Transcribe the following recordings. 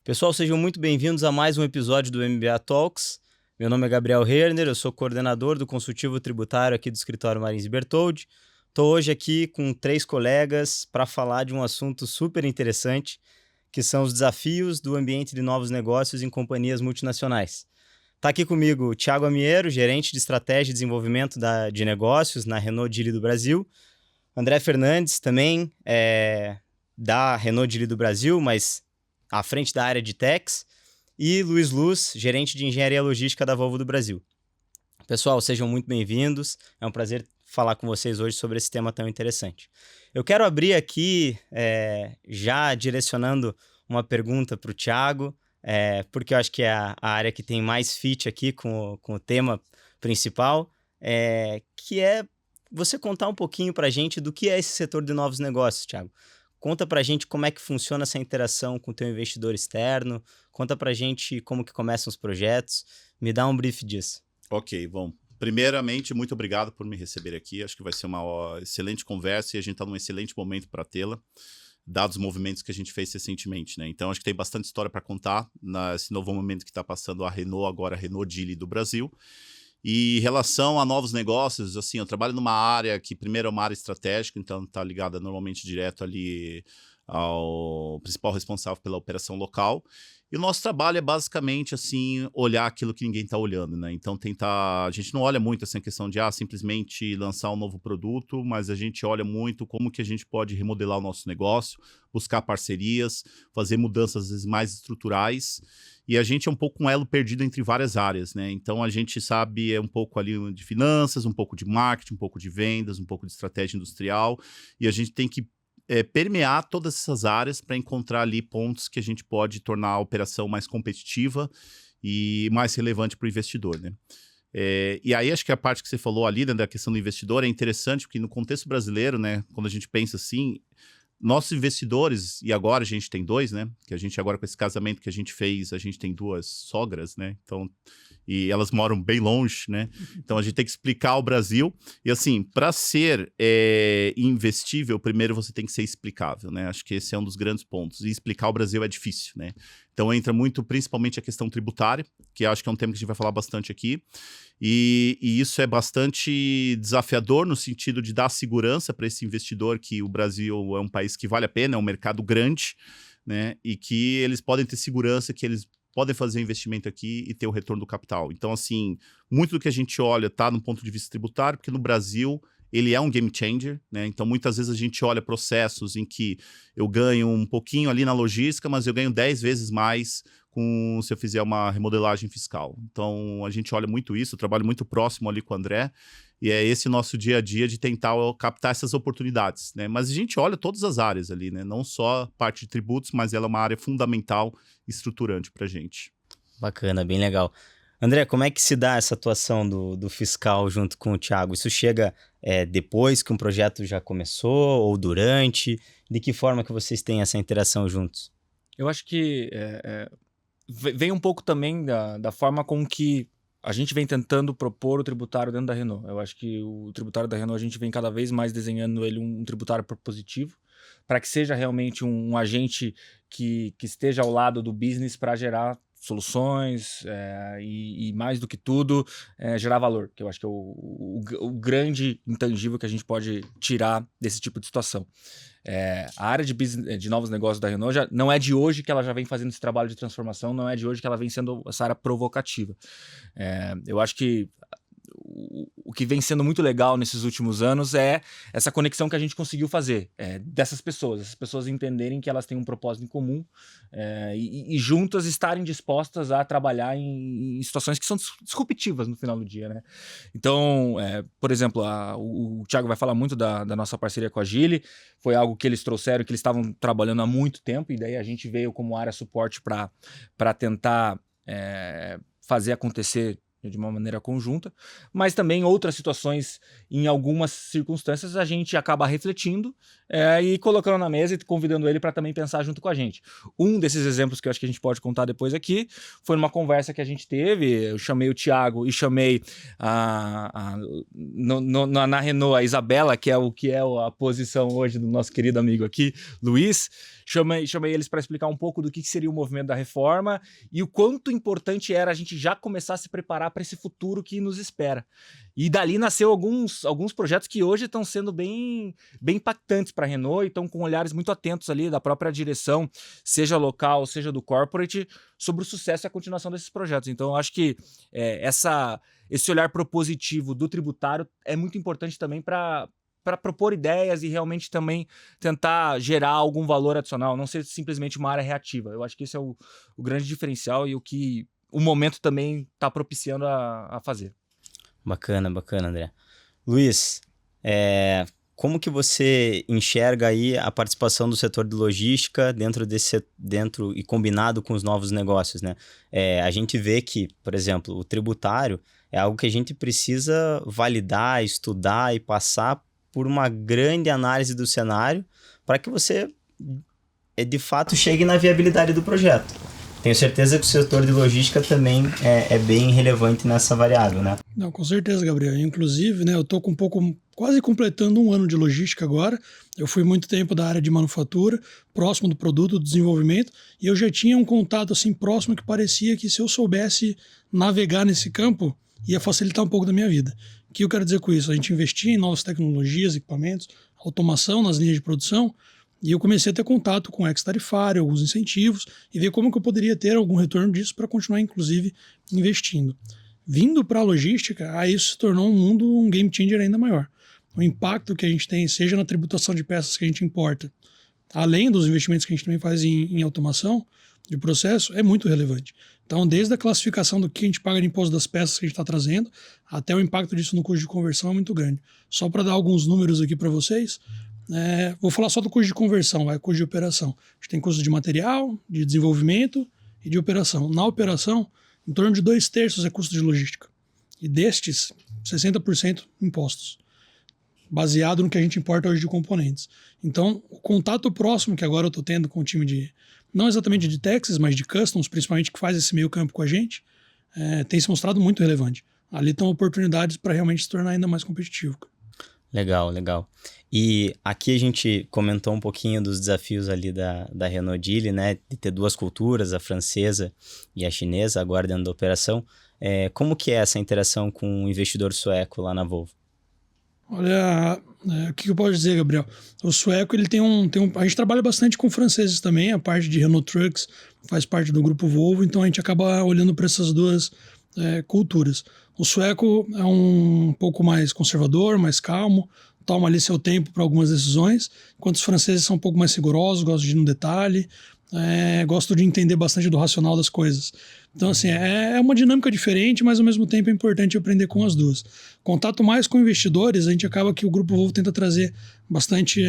Pessoal, sejam muito bem-vindos a mais um episódio do MBA Talks. Meu nome é Gabriel Herner, eu sou coordenador do consultivo tributário aqui do escritório Marins e Bertoldi. Estou hoje aqui com 3 colegas para falar de um assunto super interessante, que são os desafios do ambiente de novos negócios em companhias multinacionais. Está aqui comigo o Thiago Amiero, gerente de estratégia e desenvolvimento de negócios na Renault Geely do Brasil. André Fernandes, também da Renault Geely do Brasil, mas à frente da área de techs, e Luiz Luz, gerente de engenharia logística da Volvo do Brasil. Pessoal, sejam muito bem-vindos. É um prazer falar com vocês hoje sobre esse tema tão interessante. Eu quero abrir aqui, já direcionando uma pergunta para o Thiago, porque eu acho que é a área que tem mais fit aqui com o tema principal, que é você contar um pouquinho para a gente do que é esse setor de novos negócios, Thiago. Conta pra gente como é que funciona essa interação com o teu investidor externo, conta pra gente como que começam os projetos, me dá um brief disso. Ok, bom. Primeiramente, muito obrigado por me receber aqui, acho que vai ser uma excelente conversa e a gente está num excelente momento para tê-la, dados os movimentos que a gente fez recentemente, né? Então, acho que tem bastante história para contar nesse novo momento que está passando a Renault, agora a Renault Geely do Brasil. E em relação a novos negócios, assim, eu trabalho numa área que primeiro é uma área estratégica, então está ligada normalmente direto ali ao principal responsável pela operação local. E o nosso trabalho é basicamente, assim, olhar aquilo que ninguém está olhando, né? Então a gente não olha muito assim a questão de simplesmente lançar um novo produto, mas a gente olha muito como que a gente pode remodelar o nosso negócio, buscar parcerias, fazer mudanças às vezes mais estruturais. E a gente é um pouco um elo perdido entre várias áreas, né? Então a gente sabe um pouco ali de finanças, um pouco de marketing, um pouco de vendas, um pouco de estratégia industrial, e a gente tem que permear todas essas áreas para encontrar ali pontos que a gente pode tornar a operação mais competitiva e mais relevante para o investidor, né? E aí acho que a parte que você falou ali, né, da questão do investidor é interessante, porque no contexto brasileiro, né, quando a gente pensa assim, nossos investidores, e agora a gente tem 2, né? Que a gente agora com esse casamento que a gente fez, a gente tem 2 sogras, né? Então, e elas moram bem longe, né? Então a gente tem que explicar o Brasil. E assim, para ser investível, primeiro você tem que ser explicável, né? Acho que esse é um dos grandes pontos. E explicar o Brasil é difícil, né? Então entra muito, principalmente a questão tributária, que acho que é um tema que a gente vai falar bastante aqui. E isso é bastante desafiador no sentido de dar segurança para esse investidor que o Brasil é um país que vale a pena, é um mercado grande, né? E que eles podem ter segurança que eles podem fazer investimento aqui e ter o retorno do capital. Então, assim, muito do que a gente olha está no ponto de vista tributário, porque no Brasil ele é um game changer, né? Então, muitas vezes a gente olha processos em que eu ganho um pouquinho ali na logística, mas eu ganho 10 vezes mais se eu fizer uma remodelagem fiscal. Então, a gente olha muito isso, eu trabalho muito próximo ali com o André, e é esse nosso dia a dia de tentar captar essas oportunidades, né? Mas a gente olha todas as áreas ali, né? Não só a parte de tributos, mas ela é uma área fundamental e estruturante para a gente. Bacana, bem legal. André, como é que se dá essa atuação do fiscal junto com o Thiago? Isso chega depois que um projeto já começou ou durante? De que forma que vocês têm essa interação juntos? Eu acho que vem um pouco também da forma com que a gente vem tentando propor o tributário dentro da Renault. Eu acho que o tributário da Renault, a gente vem cada vez mais desenhando ele um tributário propositivo, para que seja realmente um agente que esteja ao lado do business para gerar soluções e mais do que tudo, gerar valor, que eu acho que é o grande intangível que a gente pode tirar desse tipo de situação. A área de novos negócios da Renault não é de hoje que ela já vem fazendo esse trabalho de transformação, não é de hoje que ela vem sendo essa área provocativa. Eu acho que o que vem sendo muito legal nesses últimos anos é essa conexão que a gente conseguiu fazer dessas pessoas, essas pessoas entenderem que elas têm um propósito em comum e juntas estarem dispostas a trabalhar em situações que são disruptivas no final do dia, né? Então, por exemplo, o Thiago vai falar muito da nossa parceria com a Geely, foi algo que eles trouxeram, que eles estavam trabalhando há muito tempo, e daí a gente veio como área suporte para tentar fazer acontecer de uma maneira conjunta, mas também outras situações, em algumas circunstâncias, a gente acaba refletindo e colocando na mesa e convidando ele para também pensar junto com a gente. Um desses exemplos que eu acho que a gente pode contar depois aqui foi numa conversa que a gente teve, eu chamei o Thiago e chamei na Renault a Isabela, que é a posição hoje do nosso querido amigo aqui, Luiz, chamei eles para explicar um pouco do que seria o movimento da reforma e o quanto importante era a gente já começar a se preparar para esse futuro que nos espera. E dali nasceu alguns projetos que hoje estão sendo bem impactantes para a Renault e estão com olhares muito atentos ali da própria direção, seja local, seja do corporate, sobre o sucesso e a continuação desses projetos. Então, eu acho que esse olhar propositivo do tributário é muito importante também para propor ideias e realmente também tentar gerar algum valor adicional, não ser simplesmente uma área reativa. Eu acho que esse é o grande diferencial e o que o momento também está propiciando a fazer. Bacana, André. Luiz, como que você enxerga aí a participação do setor de logística dentro e combinado com os novos negócios, né? A gente vê que, por exemplo, o tributário é algo que a gente precisa validar, estudar e passar por uma grande análise do cenário para que você, de fato, chegue na viabilidade do projeto. Tenho certeza que o setor de logística também é bem relevante nessa variável, né? Não, com certeza, Gabriel. Inclusive, né, eu estou quase completando 1 ano de logística agora. Eu fui muito tempo da área de manufatura, próximo do produto, do desenvolvimento, e eu já tinha um contato assim próximo que parecia que se eu soubesse navegar nesse campo, ia facilitar um pouco da minha vida. O que eu quero dizer com isso? A gente investia em novas tecnologias, equipamentos, automação nas linhas de produção, e eu comecei a ter contato com o ex-tarifário, alguns incentivos, e ver como que eu poderia ter algum retorno disso para continuar, inclusive, investindo. Vindo para a logística, aí isso se tornou um game changer ainda maior. O impacto que a gente tem, seja na tributação de peças que a gente importa, além dos investimentos que a gente também faz em automação de processo, é muito relevante. Então, desde a classificação do que a gente paga de imposto das peças que a gente está trazendo, até o impacto disso no custo de conversão é muito grande. Só para dar alguns números aqui para vocês, vou falar só do custo de conversão, custo de operação. A gente tem custo de material, de desenvolvimento e de operação. Na operação, em torno de 2/3 é custo de logística. E destes, 60% impostos, baseado no que a gente importa hoje de componentes. Então, o contato próximo que agora eu estou tendo com o time não exatamente de Texas, mas de Customs, principalmente que faz esse meio campo com a gente, tem se mostrado muito relevante. Ali estão oportunidades para realmente se tornar ainda mais competitivo. Legal. E aqui a gente comentou um pouquinho dos desafios ali da Renault Geely, né? De ter 2 culturas, a francesa e a chinesa, agora dentro da operação. Como que é essa interação com o investidor sueco lá na Volvo? Olha, o que eu posso dizer, Gabriel? O sueco, ele tem a gente trabalha bastante com franceses também, a parte de Renault Trucks faz parte do grupo Volvo, então a gente acaba olhando para essas 2 culturas. O sueco é um pouco mais conservador, mais calmo, toma ali seu tempo para algumas decisões, enquanto os franceses são um pouco mais rigorosos, gostam de ir no detalhe, gostam de entender bastante do racional das coisas. Então, assim, é uma dinâmica diferente, mas ao mesmo tempo é importante aprender com as 2. Contato mais com investidores, a gente acaba que o Grupo Volvo tenta trazer bastante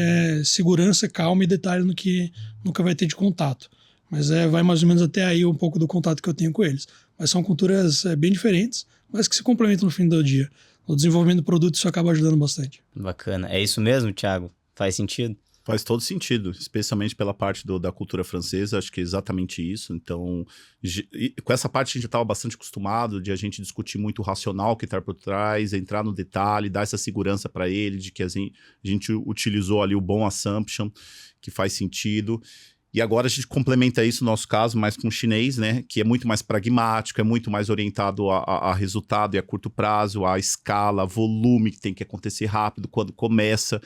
segurança, calma e detalhe no que nunca vai ter de contato. Mas vai mais ou menos até aí um pouco do contato que eu tenho com eles. Mas são culturas bem diferentes, mas que se complementam no fim do dia. No desenvolvimento do produto isso acaba ajudando bastante. Bacana. É isso mesmo, Thiago? Faz sentido? Faz todo sentido, especialmente pela parte da cultura francesa, acho que é exatamente isso. Então, com essa parte a gente já estava bastante acostumado de a gente discutir muito o racional que está por trás, entrar no detalhe, dar essa segurança para ele de que a gente utilizou ali o bom assumption, que faz sentido. E agora a gente complementa isso, no nosso caso, mais com o chinês, né? Que é muito mais pragmático, é muito mais orientado a resultado e a curto prazo, a escala, volume que tem que acontecer rápido, quando começa.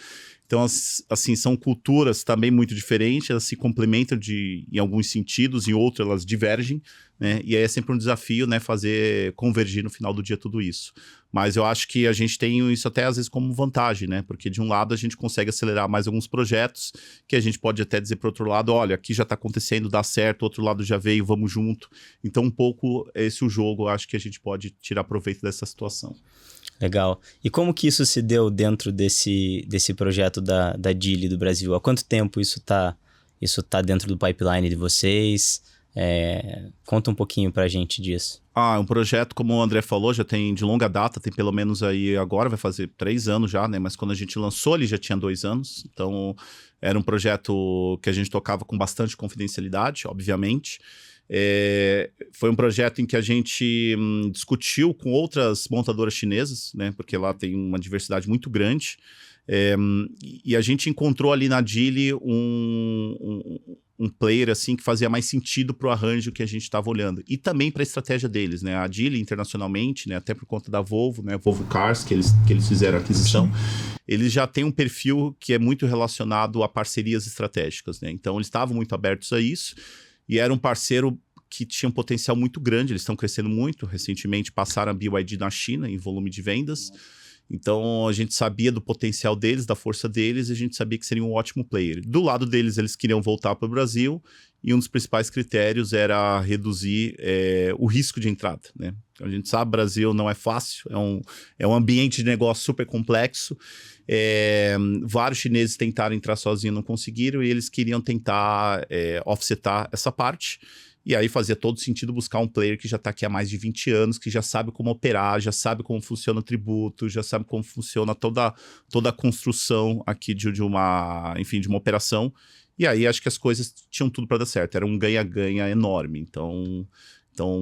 Então, assim, são culturas também muito diferentes, elas se complementam em alguns sentidos, em outros elas divergem, né? E aí é sempre um desafio, né, fazer convergir no final do dia tudo isso. Mas eu acho que a gente tem isso até às vezes como vantagem, né? Porque de um lado a gente consegue acelerar mais alguns projetos, que a gente pode até dizer para o outro lado, olha, aqui já está acontecendo, dá certo, o outro lado já veio, vamos junto. Então, um pouco esse o jogo, eu acho que a gente pode tirar proveito dessa situação. Legal. E como que isso se deu dentro desse projeto da Geely do Brasil? Há quanto tempo isso tá dentro do pipeline de vocês? Conta um pouquinho pra gente disso. Um projeto, como o André falou, já tem de longa data, tem pelo menos aí agora, vai fazer 3 anos já, né? Mas quando a gente lançou, ele já tinha 2 anos. Então, era um projeto que a gente tocava com bastante confidencialidade, obviamente. Foi um projeto em que a gente discutiu com outras montadoras chinesas, né? Porque lá tem uma diversidade muito grande. E a gente encontrou ali na Geely um player assim que fazia mais sentido para o arranjo que a gente estava olhando. E também para a estratégia deles, né? A Geely internacionalmente, né? Até por conta da Volvo, né? Volvo Cars, que eles fizeram a aquisição, eles já têm um perfil que é muito relacionado a parcerias estratégicas, né? Então eles estavam muito abertos a isso e era um parceiro que tinha um potencial muito grande, eles estão crescendo muito. Recentemente passaram a BYD na China em volume de vendas. Então, a gente sabia do potencial deles, da força deles, e a gente sabia que seria um ótimo player. Do lado deles, eles queriam voltar para o Brasil, e um dos principais critérios era reduzir o risco de entrada, né? A gente sabe que o Brasil não é fácil, é um ambiente de negócio super complexo. Vários chineses tentaram entrar sozinhos, não conseguiram, e eles queriam tentar offsetar essa parte. E aí fazia todo sentido buscar um player que já está aqui há mais de 20 anos, que já sabe como operar, já sabe como funciona o tributo, já sabe como funciona toda a construção aqui de uma operação. E aí acho que as coisas tinham tudo para dar certo. Era um ganha-ganha enorme. Então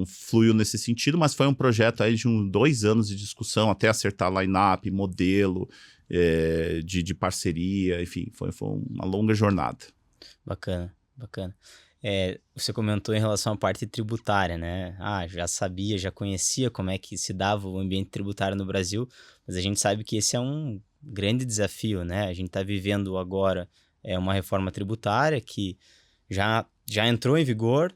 fluiu nesse sentido, mas foi um projeto aí de 2 anos de discussão até acertar line-up, modelo de parceria, enfim, foi uma longa jornada. Bacana. Você comentou em relação à parte tributária, né? Já sabia, já conhecia como é que se dava o ambiente tributário no Brasil, mas a gente sabe que esse é um grande desafio, né? A gente está vivendo agora uma reforma tributária que já entrou em vigor.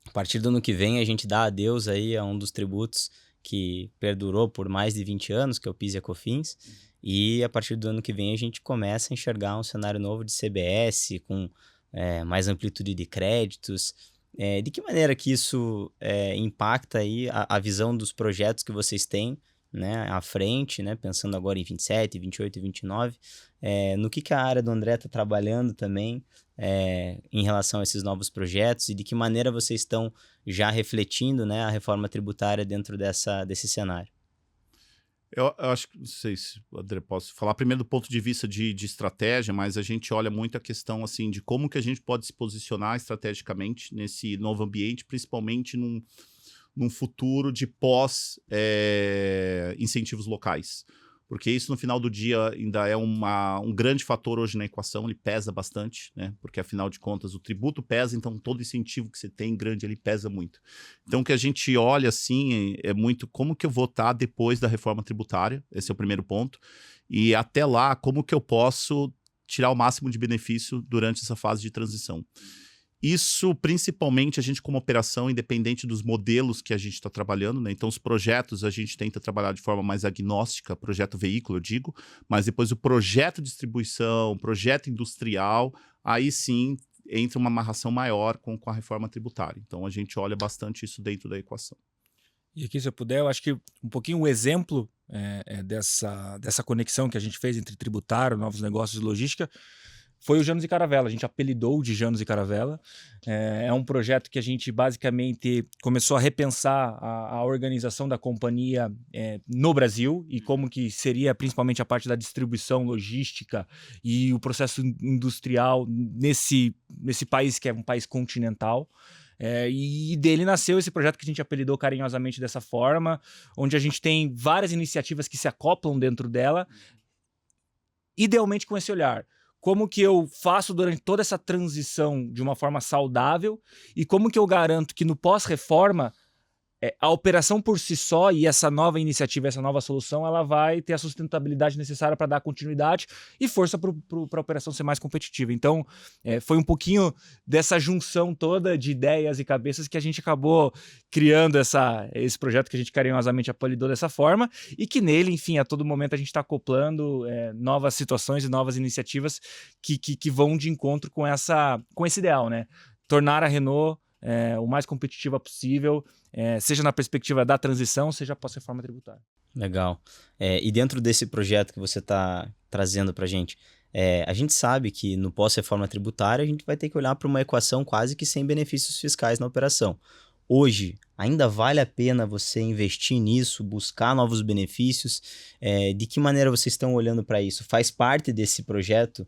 A partir do ano que vem, a gente dá adeus aí a um dos tributos que perdurou por mais de 20 anos, que é o PIS e a COFINS, e a partir do ano que vem a gente começa a enxergar um cenário novo de CBS, com mais amplitude de créditos. De que maneira que isso impacta aí a visão dos projetos que vocês têm, né, à frente, né, pensando agora em 27, 28 e 29, no que a área do André está trabalhando também em relação a esses novos projetos e de que maneira vocês estão já refletindo, né, a reforma tributária dentro desse cenário? Eu acho que, não sei se, André, posso falar primeiro do ponto de vista de estratégia, mas a gente olha muito a questão assim, de como que a gente pode se posicionar estrategicamente nesse novo ambiente, principalmente num futuro de pós-incentivos locais. Porque isso, no final do dia, ainda é um grande fator hoje na equação, ele pesa bastante, né? Porque, afinal de contas, o tributo pesa, então todo incentivo que você tem grande, ele pesa muito. Então, o que a gente olha, assim, é muito como que eu vou estar depois da reforma tributária, esse é o primeiro ponto, e até lá, como que eu posso tirar o máximo de benefício durante essa fase de transição. Isso, principalmente, a gente como operação, independente dos modelos que a gente está trabalhando, né? Então, os projetos a gente tenta trabalhar de forma mais agnóstica, projeto veículo, eu digo, mas depois o projeto de distribuição, projeto industrial, aí sim entra uma amarração maior com a reforma tributária. Então, a gente olha bastante isso dentro da equação. E aqui, se eu puder, eu acho que um pouquinho o exemplo dessa conexão que a gente fez entre tributário, novos negócios e logística, foi o Janus e Caravela. A gente apelidou de Janus e Caravela. É um projeto que a gente basicamente começou a repensar a organização da companhia no Brasil e como que seria principalmente a parte da distribuição, logística e o processo industrial nesse país que é um país continental. E dele nasceu esse projeto que a gente apelidou carinhosamente dessa forma, onde a gente tem várias iniciativas que se acoplam dentro dela, idealmente com esse olhar. Como que eu faço durante toda essa transição de uma forma saudável e como que eu garanto que no pós-reforma a operação por si só e essa nova iniciativa, essa nova solução, ela vai ter a sustentabilidade necessária para dar continuidade e força para a operação ser mais competitiva. Então, foi um pouquinho dessa junção toda de ideias e cabeças que a gente acabou criando esse projeto que a gente carinhosamente apelidou dessa forma e que nele, enfim, a todo momento a gente está acoplando novas situações e novas iniciativas que vão de encontro com esse ideal, né? Tornar a Renault o mais competitiva possível, seja na perspectiva da transição, seja após a reforma tributária. Legal. E dentro desse projeto que você está trazendo para a gente sabe que no pós-reforma tributária a gente vai ter que olhar para uma equação quase que sem benefícios fiscais na operação. Hoje, ainda vale a pena você investir nisso, buscar novos benefícios? De que maneira vocês estão olhando para isso? Faz parte desse projeto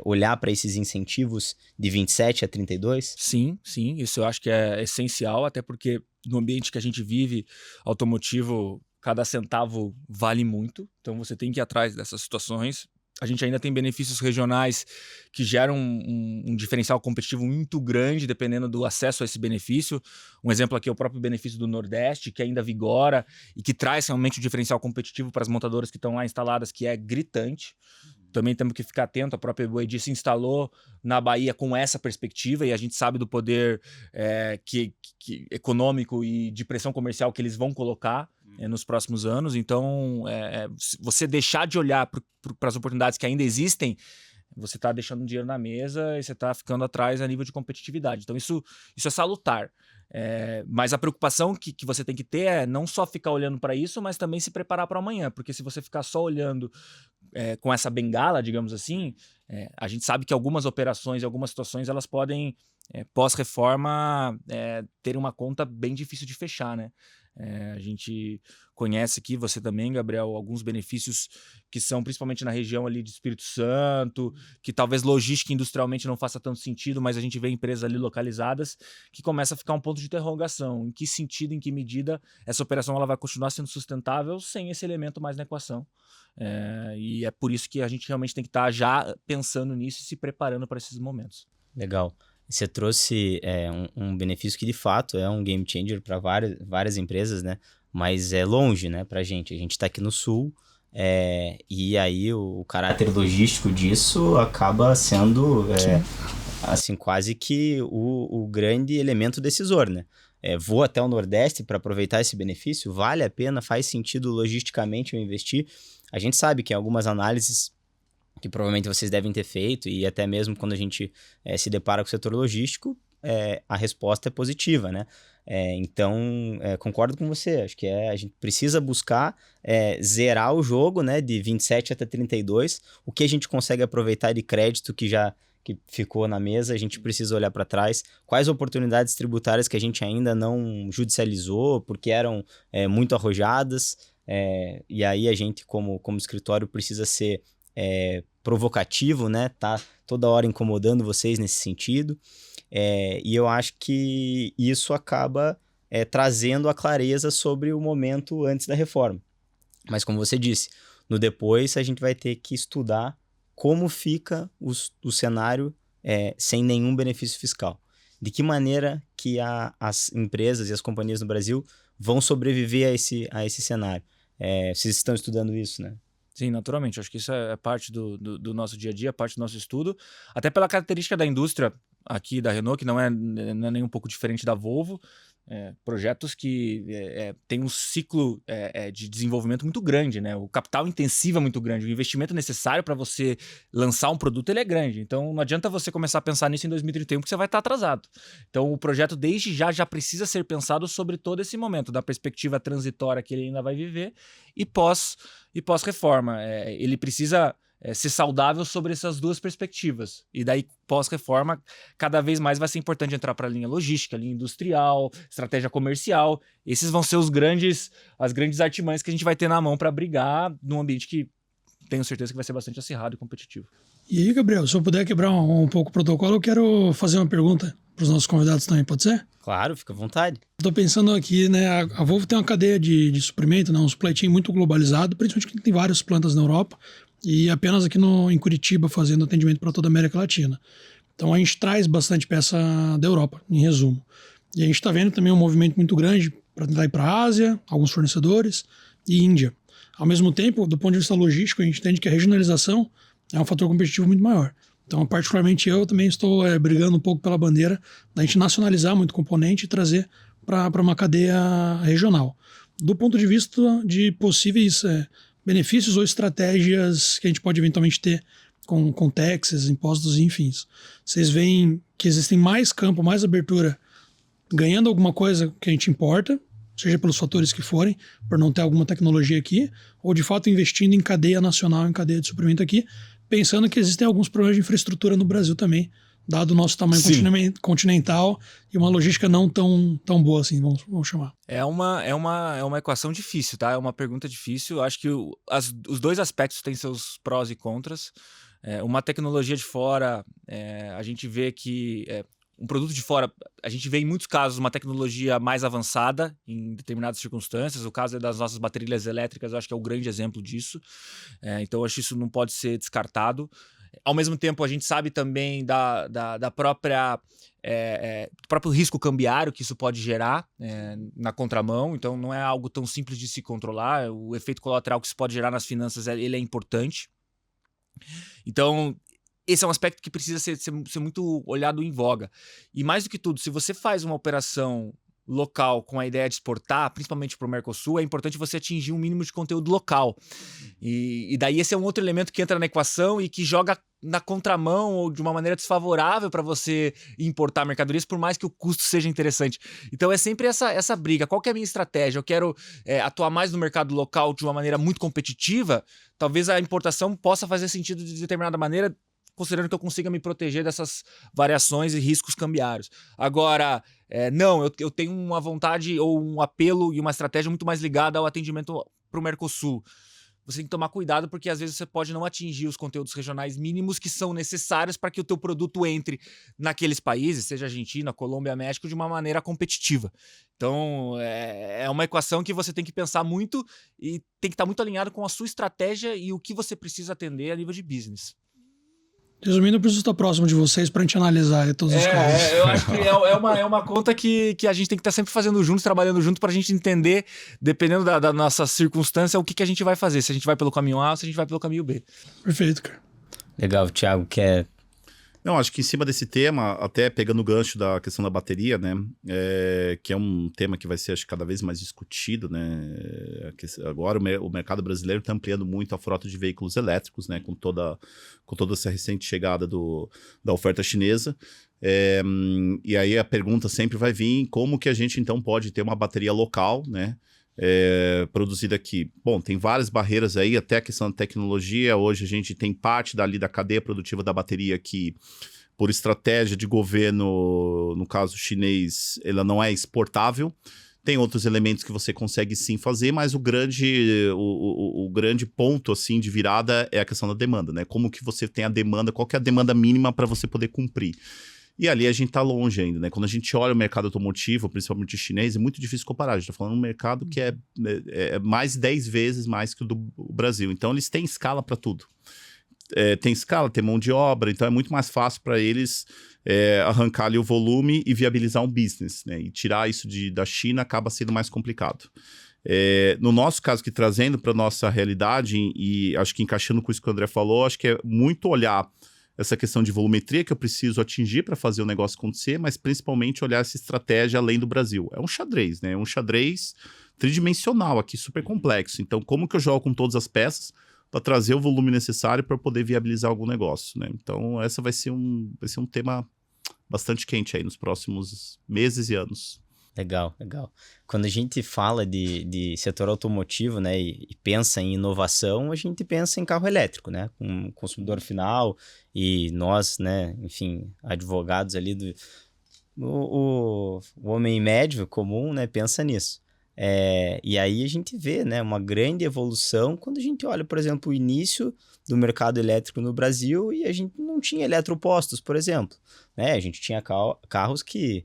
olhar para esses incentivos de 27 a 32? Sim, isso eu acho que é essencial, até porque no ambiente que a gente vive, automotivo, cada centavo vale muito, então você tem que ir atrás dessas situações. A gente ainda tem benefícios regionais que geram um diferencial competitivo muito grande, dependendo do acesso a esse benefício. Um exemplo aqui é o próprio benefício do Nordeste, que ainda vigora e que traz realmente um diferencial competitivo para as montadoras que estão lá instaladas, que é gritante. Também temos que ficar atento, a própria BYD se instalou na Bahia com essa perspectiva e a gente sabe do poder econômico e de pressão comercial que eles vão colocar nos próximos anos. Então, você deixar de olhar para as oportunidades que ainda existem, você está deixando dinheiro na mesa e você está ficando atrás a nível de competitividade. Então, isso é salutar. Mas a preocupação que você tem que ter é não só ficar olhando para isso, mas também se preparar para amanhã. Porque se você ficar só olhando com essa bengala, digamos assim, a gente sabe que algumas operações, algumas situações, elas podem, pós-reforma, ter uma conta bem difícil de fechar, né? A gente conhece aqui, você também, Gabriel, alguns benefícios que são principalmente na região ali de Espírito Santo, que talvez logística industrialmente não faça tanto sentido, mas a gente vê empresas ali localizadas que começa a ficar um ponto de interrogação. Em que sentido, em que medida essa operação ela vai continuar sendo sustentável sem esse elemento mais na equação? E é por isso que a gente realmente tem que estar já pensando nisso e se preparando para esses momentos. Legal. Você trouxe um benefício que, de fato, é um game changer para várias empresas, né? Mas é longe, né, para a gente. A gente está aqui no Sul, e aí o caráter logístico disso acaba sendo, assim, quase que o grande elemento decisor, né? Vou até o Nordeste para aproveitar esse benefício? Vale a pena? Faz sentido logisticamente eu investir? A gente sabe que em algumas análises que provavelmente vocês devem ter feito, e até mesmo quando a gente se depara com o setor logístico, a resposta é positiva, né? Então, concordo com você, acho que a gente precisa buscar zerar o jogo, né, de 27 até 32, o que a gente consegue aproveitar de crédito que ficou na mesa, a gente precisa olhar para trás, quais oportunidades tributárias que a gente ainda não judicializou, porque eram muito arrojadas, e aí a gente, como escritório, precisa ser provocativo, né? Tá toda hora incomodando vocês nesse sentido. E eu acho que isso acaba trazendo a clareza sobre o momento antes da reforma. Mas como você disse, no depois a gente vai ter que estudar como fica o cenário sem nenhum benefício fiscal. De que maneira que as empresas e as companhias no Brasil vão sobreviver a esse cenário. Vocês estão estudando isso, né? Sim, naturalmente. Acho que isso é parte do nosso dia a dia, parte do nosso estudo. Até pela característica da indústria aqui da Renault, que não é nem um pouco diferente da Volvo. Projetos que têm um ciclo de desenvolvimento muito grande, né? O capital intensivo é muito grande. O investimento necessário para você lançar um produto ele é grande. Então, não adianta você começar a pensar nisso em 2031, porque você vai estar atrasado. Então, o projeto desde já precisa ser pensado sobre todo esse momento, da perspectiva transitória que ele ainda vai viver e pós-reforma. Ele precisa ser saudável sobre essas duas perspectivas. E daí, pós-reforma, cada vez mais vai ser importante entrar para a linha logística, linha industrial, estratégia comercial. Esses vão ser as grandes artimanhas que a gente vai ter na mão para brigar num ambiente que tenho certeza que vai ser bastante acirrado e competitivo. E aí, Gabriel, se eu puder quebrar um pouco o protocolo, eu quero fazer uma pergunta para os nossos convidados também, pode ser? Claro, fica à vontade. Estou pensando aqui, né? A Volvo tem uma cadeia de suprimento, né, um supply chain muito globalizado, principalmente que tem várias plantas na Europa, e apenas aqui em Curitiba fazendo atendimento para toda a América Latina. Então a gente traz bastante peça da Europa, em resumo. E a gente está vendo também um movimento muito grande para tentar ir para a Ásia, alguns fornecedores, e Índia. Ao mesmo tempo, do ponto de vista logístico, a gente entende que a regionalização é um fator competitivo muito maior. Então, particularmente eu também estou brigando um pouco pela bandeira da gente nacionalizar muito componente e trazer para uma cadeia regional. Do ponto de vista de possíveis benefícios ou estratégias que a gente pode eventualmente ter com taxas, impostos e enfim. Vocês veem que existem mais campo, mais abertura, ganhando alguma coisa que a gente importa, seja pelos fatores que forem, por não ter alguma tecnologia aqui, ou de fato investindo em cadeia nacional, em cadeia de suprimento aqui, pensando que existem alguns problemas de infraestrutura no Brasil também, dado o nosso tamanho continental e uma logística não tão boa assim, vamos chamar. É uma equação difícil, tá? É uma pergunta difícil. Acho que os dois aspectos têm seus prós e contras. Uma tecnologia de fora, a gente vê que um produto de fora, a gente vê em muitos casos uma tecnologia mais avançada em determinadas circunstâncias. O caso das nossas baterias elétricas, eu acho que é o grande exemplo disso. Então, eu acho que isso não pode ser descartado. Ao mesmo tempo, a gente sabe também do próprio risco cambiário que isso pode gerar na contramão. Então, não é algo tão simples de se controlar. O efeito colateral que isso pode gerar nas finanças, ele é importante. Então, esse é um aspecto que precisa ser muito olhado em voga. E mais do que tudo, se você faz uma operação local com a ideia de exportar, principalmente para o Mercosul, é importante você atingir um mínimo de conteúdo local. E daí esse é um outro elemento que entra na equação e que joga na contramão ou de uma maneira desfavorável para você importar mercadorias, por mais que o custo seja interessante. Então é sempre essa briga. Qual que é a minha estratégia? Eu quero atuar mais no mercado local de uma maneira muito competitiva. Talvez a importação possa fazer sentido de determinada maneira, considerando que eu consiga me proteger dessas variações e riscos cambiários. Agora, eu tenho uma vontade ou um apelo e uma estratégia muito mais ligada ao atendimento para o Mercosul. Você tem que tomar cuidado, porque às vezes você pode não atingir os conteúdos regionais mínimos que são necessários para que o teu produto entre naqueles países, seja Argentina, Colômbia, México, de uma maneira competitiva. Então, é uma equação que você tem que pensar muito e tem que estar muito alinhado com a sua estratégia e o que você precisa atender a nível de business. Resumindo, eu preciso estar próximo de vocês para a gente analisar todos os casos. Eu acho que é uma conta que a gente tem que estar sempre fazendo juntos, trabalhando junto, para a gente entender, dependendo da nossa circunstância, o que a gente vai fazer. Se a gente vai pelo caminho A ou se a gente vai pelo caminho B. Perfeito, cara. Legal, Thiago, quer... Não, acho que em cima desse tema, até pegando o gancho da questão da bateria, né, que é um tema que vai ser, acho, cada vez mais discutido, né, agora o mercado brasileiro está ampliando muito a frota de veículos elétricos, né, com toda essa recente chegada da oferta chinesa, e aí a pergunta sempre vai vir, como que a gente então pode ter uma bateria local, né, produzida aqui. Bom, tem várias barreiras aí, até a questão da tecnologia. Hoje a gente tem parte da cadeia produtiva da bateria que, por estratégia de governo, no caso chinês, ela não é exportável. Tem outros elementos que você consegue sim fazer, mas o grande ponto assim de virada é a questão da demanda, né? Como que você tem a demanda, qual que é a demanda mínima para você poder cumprir? E ali a gente está longe ainda, né? Quando a gente olha o mercado automotivo, principalmente chinês, é muito difícil comparar. A gente está falando de um mercado que é mais de 10 vezes mais que o do Brasil. Então, eles têm escala para tudo. Tem escala, tem mão de obra, então é muito mais fácil para eles arrancar ali o volume e viabilizar um business, né? E tirar isso da China acaba sendo mais complicado. No nosso caso, que trazendo para nossa realidade, e acho que encaixando com isso que o André falou, acho que é muito olhar essa questão de volumetria que eu preciso atingir para fazer o negócio acontecer, mas principalmente olhar essa estratégia além do Brasil. É um xadrez, né? É um xadrez tridimensional aqui, super complexo. Então, como que eu jogo com todas as peças para trazer o volume necessário para poder viabilizar algum negócio, né? Então, essa vai ser um tema bastante quente aí nos próximos meses e anos. Legal, legal. Quando a gente fala de setor automotivo, né, e pensa em inovação, a gente pensa em carro elétrico, né, com o consumidor final e nós, né, enfim, advogados ali o homem médio comum, né, pensa nisso. E aí a gente vê, né, uma grande evolução quando a gente olha, por exemplo, o início do mercado elétrico no Brasil e a gente não tinha eletropostos, por exemplo, né, a gente tinha carros que...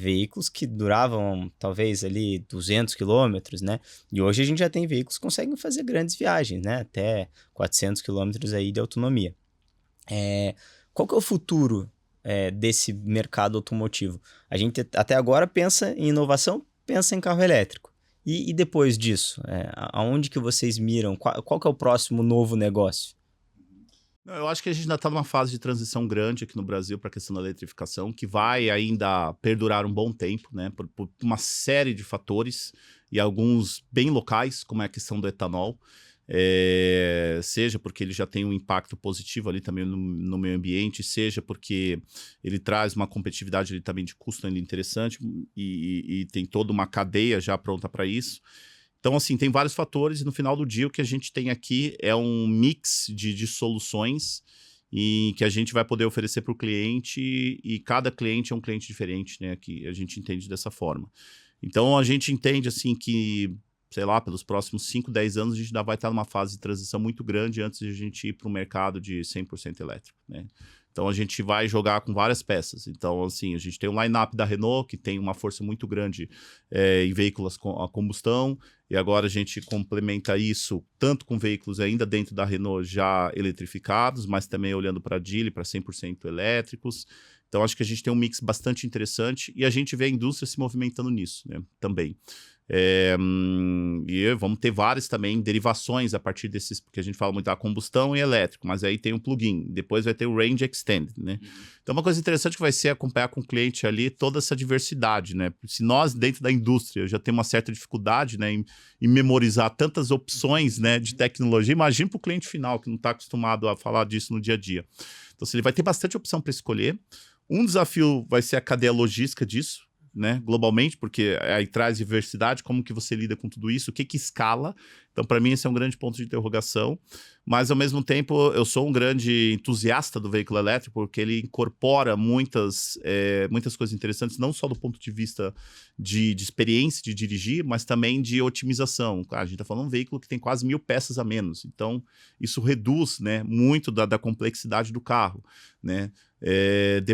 veículos que duravam talvez ali 200 quilômetros, né? E hoje a gente já tem veículos que conseguem fazer grandes viagens, né? Até 400 quilômetros aí de autonomia. Qual que é o futuro desse mercado automotivo? A gente até agora pensa em inovação, pensa em carro elétrico. E depois disso, aonde que vocês miram? Qual que é o próximo novo negócio? Eu acho que a gente ainda está numa fase de transição grande aqui no Brasil para a questão da eletrificação, que vai ainda perdurar um bom tempo, né? Por uma série de fatores e alguns bem locais, como é a questão do etanol. Seja porque ele já tem um impacto positivo ali também no meio ambiente, seja porque ele traz uma competitividade ali também de custo ainda interessante e tem toda uma cadeia já pronta para isso. Então, assim, tem vários fatores e no final do dia o que a gente tem aqui é um mix de soluções e que a gente vai poder oferecer para o cliente e cada cliente é um cliente diferente, né? Que a gente entende dessa forma. Então, a gente entende, assim, que, sei lá, pelos próximos 5, 10 anos a gente ainda vai estar numa fase de transição muito grande antes de a gente ir para o mercado de 100% elétrico, né? Então a gente vai jogar com várias peças. Então, assim, a gente tem um line-up da Renault, que tem uma força muito grande em veículos a combustão, e agora a gente complementa isso tanto com veículos ainda dentro da Renault já eletrificados, mas também olhando para a Geely, para 100% elétricos. Então acho que a gente tem um mix bastante interessante e a gente vê a indústria se movimentando nisso, né, também. E vamos ter várias também derivações a partir desses, porque a gente fala muito da combustão e elétrico, mas aí tem o plug-in, depois vai ter o range extended, né? Então uma coisa interessante que vai ser acompanhar com o cliente ali toda essa diversidade, né? Se nós dentro da indústria já temos uma certa dificuldade, né, em memorizar tantas opções, né, de tecnologia, imagina para o cliente final que não está acostumado a falar disso no dia a dia. Então ele vai ter bastante opção para escolher. Um desafio vai ser a cadeia logística disso, né, globalmente, porque aí traz diversidade, como que você lida com tudo isso, o que escala. Então, para mim, esse é um grande ponto de interrogação. Mas, ao mesmo tempo, eu sou um grande entusiasta do veículo elétrico, porque ele incorpora muitas coisas interessantes, não só do ponto de vista de experiência de dirigir, mas também de otimização. A gente está falando de um veículo que tem quase 1000 peças a menos. Então, isso reduz, né, muito da complexidade do carro, né?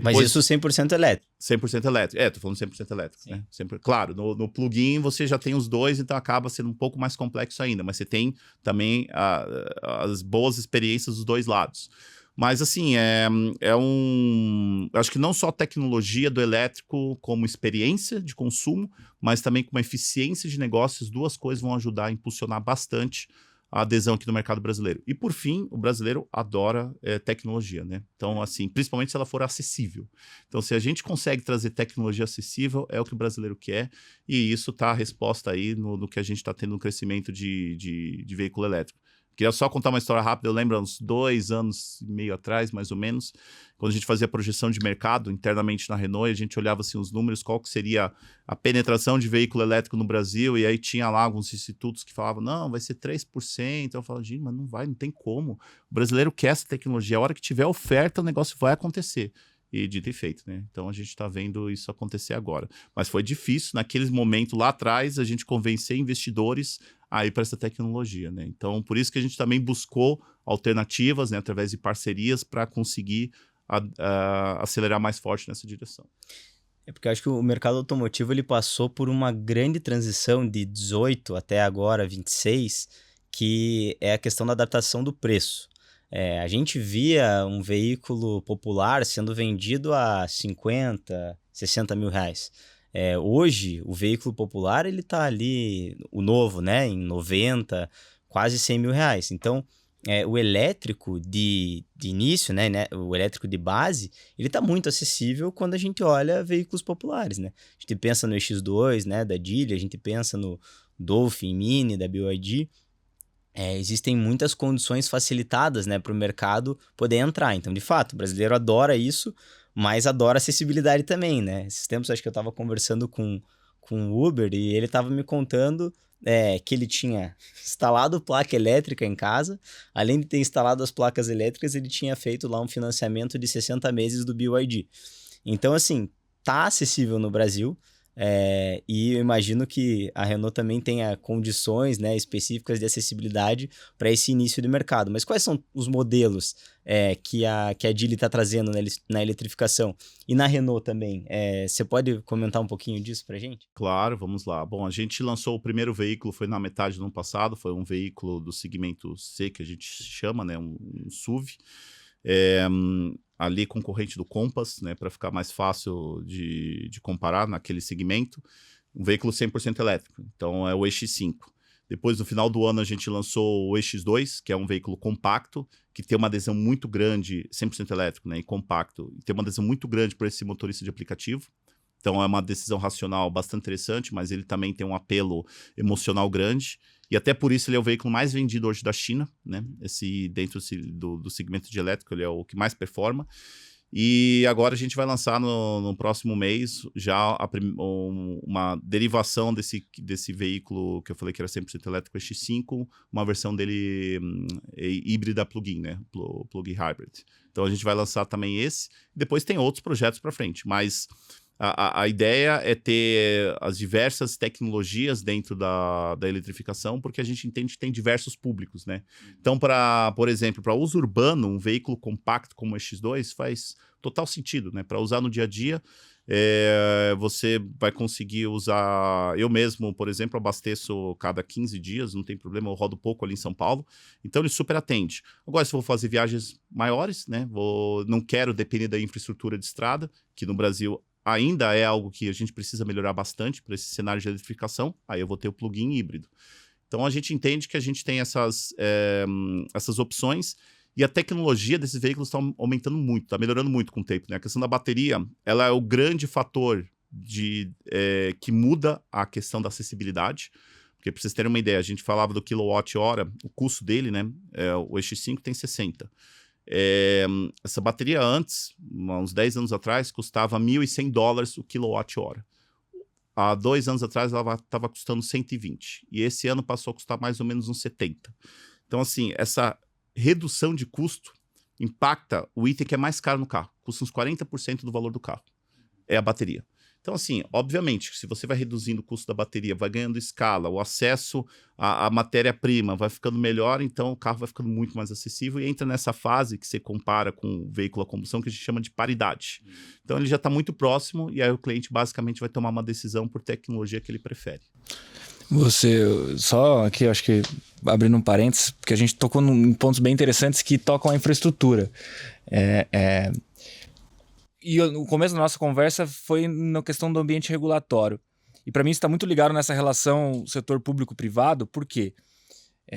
Mas isso 100% elétrico. 100% elétrico. Tô falando 100% elétrico, né? Sempre, claro, no plug-in você já tem os dois, então acaba sendo um pouco mais complexo ainda, mas você tem também as boas experiências dos dois lados. Mas, assim, acho que não só a tecnologia do elétrico como experiência de consumo, mas também como eficiência de negócios, duas coisas vão ajudar a impulsionar bastante a adesão aqui no mercado brasileiro. E, por fim, o brasileiro adora tecnologia, né? Então, assim, principalmente se ela for acessível. Então, se a gente consegue trazer tecnologia acessível, é o que o brasileiro quer, e isso tá a resposta aí no que a gente está tendo no crescimento de veículo elétrico. Queria só contar uma história rápida. Eu lembro, uns 2 anos e meio atrás, mais ou menos, quando a gente fazia projeção de mercado internamente na Renault, e a gente olhava assim, os números, qual que seria a penetração de veículo elétrico no Brasil, e aí tinha lá alguns institutos que falavam, não, vai ser 3%. Eu falava, gente, mas não vai, não tem como. O brasileiro quer essa tecnologia. A hora que tiver oferta, o negócio vai acontecer. E dito e feito, né? Então a gente está vendo isso acontecer agora. Mas foi difícil, naqueles momentos lá atrás, a gente convencer investidores a ir para essa tecnologia, né? Então, por isso que a gente também buscou alternativas, né, através de parcerias, para conseguir acelerar mais forte nessa direção. É porque eu acho que o mercado automotivo ele passou por uma grande transição de 18 até agora, 26, que é a questão da adaptação do preço. A gente via um veículo popular sendo vendido a 50, 60 mil reais. Hoje, o veículo popular ele está ali, o novo, né, em 90, quase 100 mil reais. Então, o elétrico de início, né, o elétrico de base, ele está muito acessível quando a gente olha veículos populares, né? A gente pensa no EX2, né, da Geely, a gente pensa no Dolphin Mini, da BYD. Existem muitas condições facilitadas, né, para o mercado poder entrar. Então, de fato, o brasileiro adora isso, mas adora acessibilidade também, né? Esses tempos, acho que eu estava conversando com o Uber e ele estava me contando que ele tinha instalado placa elétrica em casa. Além de ter instalado as placas elétricas, ele tinha feito lá um financiamento de 60 meses do BYD. Então, assim, tá acessível no Brasil. E eu imagino que a Renault também tenha condições, né, específicas de acessibilidade para esse início de mercado. Mas quais são os modelos que a Geely está trazendo na eletrificação? E na Renault também? Você pode comentar um pouquinho disso para a gente? Claro, vamos lá. Bom, a gente lançou o primeiro veículo, foi na metade do ano passado, foi um veículo do segmento C, que a gente chama, né, um SUV. Ali concorrente do Compass, né, para ficar mais fácil de comparar naquele segmento, um veículo 100% elétrico, então é o EX5. Depois, no final do ano, a gente lançou o EX2, que é um veículo compacto, que tem uma adesão muito grande, 100% elétrico, né, e compacto, e tem uma adesão muito grande para esse motorista de aplicativo. Então é uma decisão racional bastante interessante, mas ele também tem um apelo emocional grande. E até por isso ele é o veículo mais vendido hoje da China, né? Dentro do segmento de elétrico, ele é o que mais performa. E agora a gente vai lançar no próximo mês já uma derivação desse veículo que eu falei que era 100% elétrico, X5, uma versão dele híbrida plug-in, né? Plug-in hybrid. Então a gente vai lançar também esse. Depois tem outros projetos para frente, mas A ideia é ter as diversas tecnologias dentro da eletrificação, porque a gente entende que tem diversos públicos, né? Então, por exemplo, para uso urbano, um veículo compacto como o X2 faz total sentido, né? Para usar no dia a dia, você vai conseguir usar... Eu mesmo, por exemplo, abasteço cada 15 dias, não tem problema, eu rodo pouco ali em São Paulo, então ele super atende. Agora, se eu vou fazer viagens maiores, né? Não quero depender da infraestrutura de estrada, que no Brasil ainda é algo que a gente precisa melhorar bastante para esse cenário de eletrificação, aí eu vou ter o plug-in híbrido. Então a gente entende que a gente tem essas opções e a tecnologia desses veículos está aumentando muito, está melhorando muito com o tempo, né? A questão da bateria, ela é o grande fator que muda a questão da acessibilidade, porque para vocês terem uma ideia, a gente falava do quilowatt-hora, o custo dele, né? O X5 tem 60. Essa bateria antes, uns 10 anos atrás, custava $1.100 o quilowatt-hora. Há 2 anos atrás ela estava custando 120. E esse ano passou a custar mais ou menos uns 70. Então, assim, essa redução de custo impacta o item que é mais caro no carro. Custa uns 40% do valor do carro. É a bateria. Então, assim, obviamente, se você vai reduzindo o custo da bateria, vai ganhando escala, o acesso à matéria-prima vai ficando melhor, então o carro vai ficando muito mais acessível e entra nessa fase que você compara com o veículo a combustão, que a gente chama de paridade. Então, ele já está muito próximo e aí o cliente basicamente vai tomar uma decisão por tecnologia que ele prefere. Só aqui, eu acho que abrindo um parênteses, porque a gente tocou em pontos bem interessantes que tocam a infraestrutura. E o começo da nossa conversa foi na questão do ambiente regulatório. E para mim isso está muito ligado nessa relação setor público-privado, porque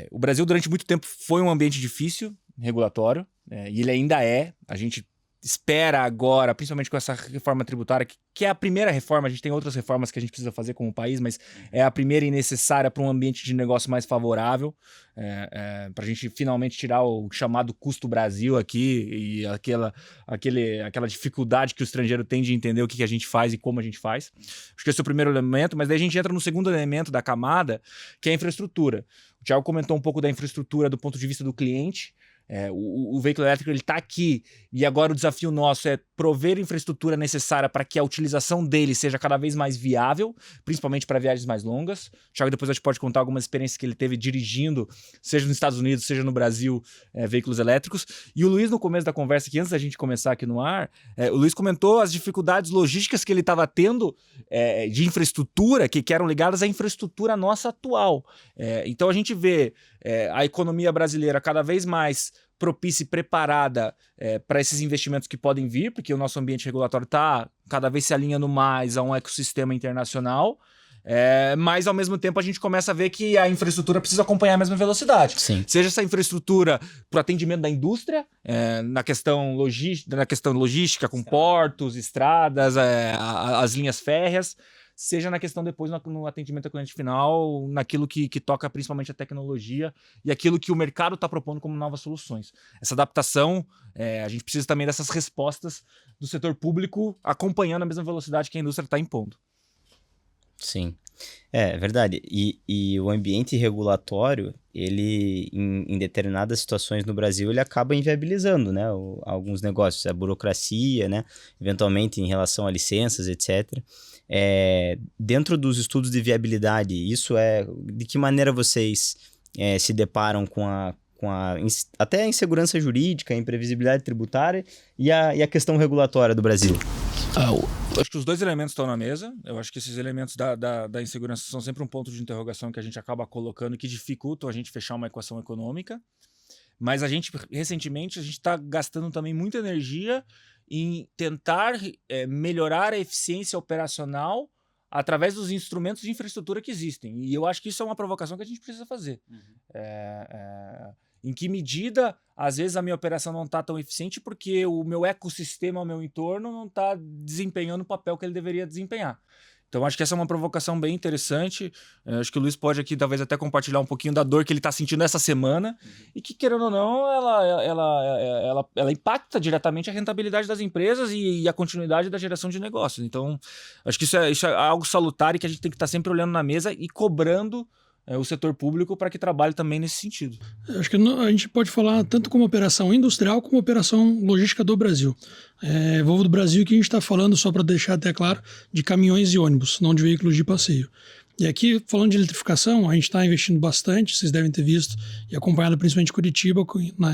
o Brasil durante muito tempo foi um ambiente difícil, regulatório, e ele ainda é. A gente espera agora, principalmente com essa reforma tributária, que é a primeira reforma, a gente tem outras reformas que a gente precisa fazer como país, mas é a primeira e necessária para um ambiente de negócio mais favorável, para a gente finalmente tirar o chamado custo Brasil aqui e aquela dificuldade que o estrangeiro tem de entender o que a gente faz e como a gente faz. Acho que esse é o primeiro elemento, mas daí a gente entra no segundo elemento da camada, que é a infraestrutura. O Thiago comentou um pouco da infraestrutura do ponto de vista do cliente. O veículo elétrico ele está aqui e agora o desafio nosso é prover a infraestrutura necessária para que a utilização dele seja cada vez mais viável, principalmente para viagens mais longas. O Thiago depois a gente pode contar algumas experiências que ele teve dirigindo, seja nos Estados Unidos, seja no Brasil, veículos elétricos. E o Luiz, no começo da conversa, que antes da gente começar aqui no ar, o Luiz comentou as dificuldades logísticas que ele estava tendo de infraestrutura, que eram ligadas à infraestrutura nossa atual. Então a gente vê a economia brasileira cada vez mais propícia e preparada para esses investimentos que podem vir, porque o nosso ambiente regulatório está cada vez se alinhando mais a um ecossistema internacional, mas ao mesmo tempo a gente começa a ver que a infraestrutura precisa acompanhar a mesma velocidade. Sim. Seja essa infraestrutura para o atendimento da indústria, na questão logística com portos, estradas, as linhas férreas, seja na questão depois no atendimento ao cliente final, naquilo que toca principalmente a tecnologia e aquilo que o mercado está propondo como novas soluções. Essa adaptação, a gente precisa também dessas respostas do setor público acompanhando a mesma velocidade que a indústria está impondo. Sim, é verdade. E o ambiente regulatório, ele, em determinadas situações no Brasil, ele acaba inviabilizando, né, alguns negócios, a burocracia, né, eventualmente em relação a licenças, etc. Dentro dos estudos de viabilidade, de que maneira vocês se deparam até a insegurança jurídica, a imprevisibilidade tributária e a questão regulatória do Brasil? Acho que os dois elementos estão na mesa. Eu acho que esses elementos da insegurança são sempre um ponto de interrogação que a gente acaba colocando e que dificultam a gente fechar uma equação econômica. Mas recentemente, a gente está gastando também muita energia em tentar melhorar a eficiência operacional através dos instrumentos de infraestrutura que existem. E eu acho que isso é uma provocação que a gente precisa fazer. Em que medida, às vezes, a minha operação não está tão eficiente porque o meu ecossistema, o meu entorno, não está desempenhando o papel que ele deveria desempenhar. Então, acho que essa é uma provocação bem interessante. Acho que o Luiz pode aqui, talvez, até compartilhar um pouquinho da dor que ele está sentindo essa semana e que, querendo ou não, ela impacta diretamente a rentabilidade das empresas e a continuidade da geração de negócios. Então, acho que isso é algo salutar e que a gente tem que estar sempre olhando na mesa e cobrando o setor público para que trabalhe também nesse sentido. Eu acho que a gente pode falar tanto como operação industrial como operação logística do Brasil. Volvo do Brasil que a gente está falando, só para deixar até claro, de caminhões e ônibus, não de veículos de passeio. E aqui, falando de eletrificação, a gente está investindo bastante, vocês devem ter visto e acompanhado principalmente Curitiba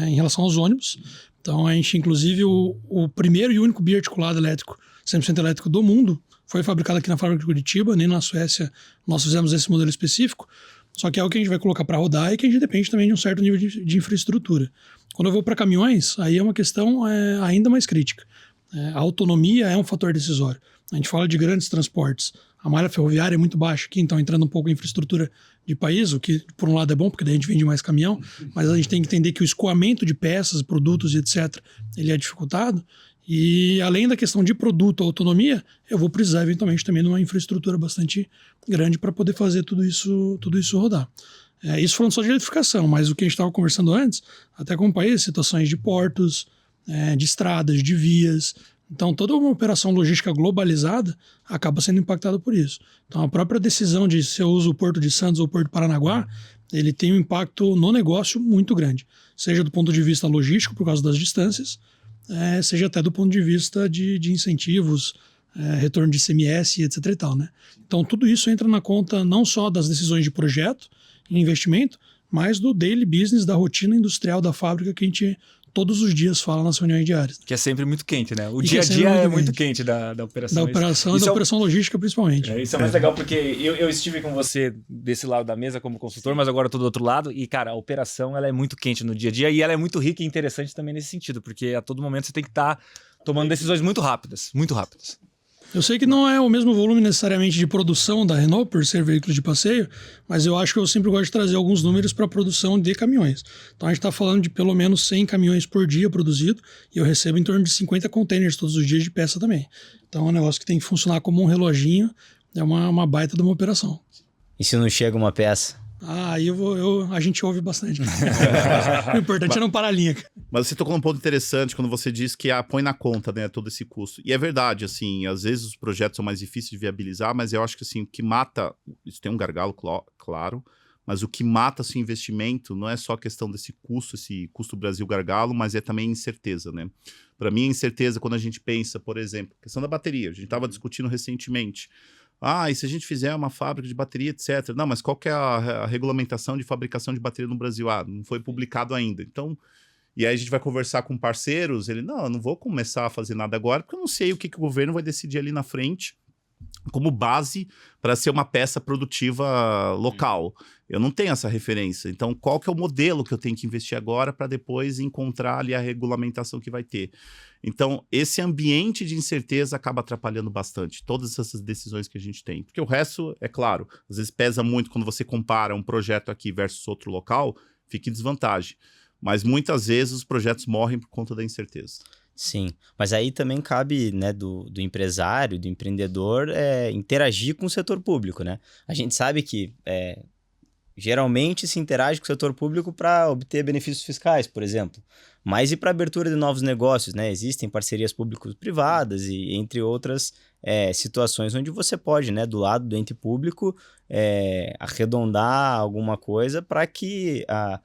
em relação aos ônibus. Então, a gente, inclusive, o primeiro e único biarticulado elétrico, 100% elétrico do mundo, foi fabricado aqui na fábrica de Curitiba, nem na Suécia nós fizemos esse modelo específico, só que é o que a gente vai colocar para rodar e que a gente depende também de um certo nível de infraestrutura. Quando eu vou para caminhões, aí é uma questão ainda mais crítica. A autonomia é um fator decisório. A gente fala de grandes transportes. A malha ferroviária é muito baixa aqui, então entrando um pouco em infraestrutura de país, o que por um lado é bom, porque daí a gente vende mais caminhão, mas a gente tem que entender que o escoamento de peças, produtos e etc., ele é dificultado. E além da questão de produto, autonomia, eu vou precisar eventualmente também de uma infraestrutura bastante grande para poder fazer tudo isso rodar. Isso falando só de eletrificação, mas o que a gente estava conversando antes, até com o país, situações de portos, de estradas, de vias. Então toda uma operação logística globalizada acaba sendo impactada por isso. Então a própria decisão de se eu uso o Porto de Santos ou o Porto de Paranaguá, ele tem um impacto no negócio muito grande. Seja do ponto de vista logístico, por causa das distâncias, seja até do ponto de vista de incentivos, retorno de ICMS, etc. e tal, né? Então tudo isso entra na conta não só das decisões de projeto e investimento, mas do daily business, da rotina industrial da fábrica que a gente todos os dias fala nas reuniões diárias. Que é sempre muito quente, né? O dia a dia é muito quente da operação. Da operação e da operação logística, principalmente. Isso é mais legal, porque eu estive com você desse lado da mesa como consultor, mas agora eu tô do outro lado. E, cara, a operação ela é muito quente no dia a dia e ela é muito rica e interessante também nesse sentido, porque a todo momento você tem que estar tomando decisões muito rápidas, muito rápidas. Eu sei que não é o mesmo volume necessariamente de produção da Renault, por ser veículo de passeio, mas eu acho que eu sempre gosto de trazer alguns números para a produção de caminhões. Então a gente está falando de pelo menos 100 caminhões por dia produzido e eu recebo em torno de 50 containers todos os dias de peça também. Então é um negócio que tem que funcionar como um reloginho, é uma baita de uma operação. E se não chega uma peça? Aí a gente ouve bastante. O importante é não parar a linha. Mas você tocou num ponto interessante quando você diz que põe na conta, né, todo esse custo. E é verdade, assim, às vezes os projetos são mais difíceis de viabilizar, mas eu acho que assim, o que mata, isso tem um gargalo, claro, mas o que mata esse investimento não é só a questão desse custo, esse custo Brasil gargalo, mas é também incerteza, né? Para mim, a incerteza quando a gente pensa, por exemplo, questão da bateria, a gente estava discutindo recentemente. E se a gente fizer uma fábrica de bateria, etc. Não, mas qual que é a regulamentação de fabricação de bateria no Brasil? Não foi publicado ainda. Então, e aí a gente vai conversar com parceiros, ele, não, eu não vou começar a fazer nada agora, porque eu não sei o que o governo vai decidir ali na frente como base para ser uma peça produtiva local. Eu não tenho essa referência. Então, qual que é o modelo que eu tenho que investir agora para depois encontrar ali a regulamentação que vai ter? Então, esse ambiente de incerteza acaba atrapalhando bastante todas essas decisões que a gente tem. Porque o resto, é claro, às vezes pesa muito quando você compara um projeto aqui versus outro local, fica em desvantagem. Mas muitas vezes os projetos morrem por conta da incerteza. Sim, mas aí também cabe, né, do empresário, do empreendedor, interagir com o setor público, né? A gente sabe que geralmente se interage com o setor público para obter benefícios fiscais, por exemplo, mas e para abertura de novos negócios, né? Existem parcerias público-privadas e entre outras situações onde você pode, né, do lado do ente público, arredondar alguma coisa para que a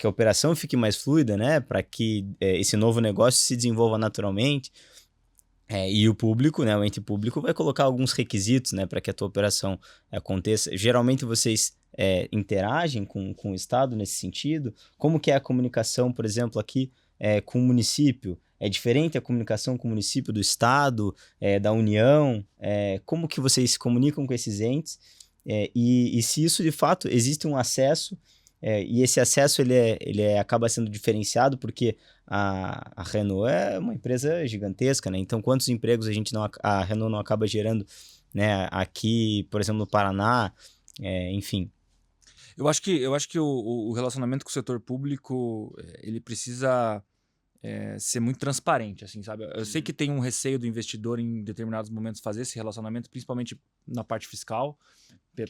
operação fique mais fluida, né? Para que esse novo negócio se desenvolva naturalmente. E o público, né? O ente público vai colocar alguns requisitos, né? Para que a tua operação aconteça. Geralmente vocês interagem com o Estado nesse sentido. Como que é a comunicação, por exemplo, aqui com o município? É diferente a comunicação com o município do Estado, da União? Como que vocês se comunicam com esses entes? E se isso, de fato, existe um acesso... e esse acesso ele acaba sendo diferenciado porque a Renault é uma empresa gigantesca, né? Então, quantos empregos a Renault não acaba gerando, né? Aqui, por exemplo, no Paraná, enfim. Eu acho que o relacionamento com o setor público ele precisa ser muito transparente, assim, sabe? Eu sei que tem um receio do investidor em determinados momentos fazer esse relacionamento, principalmente na parte fiscal,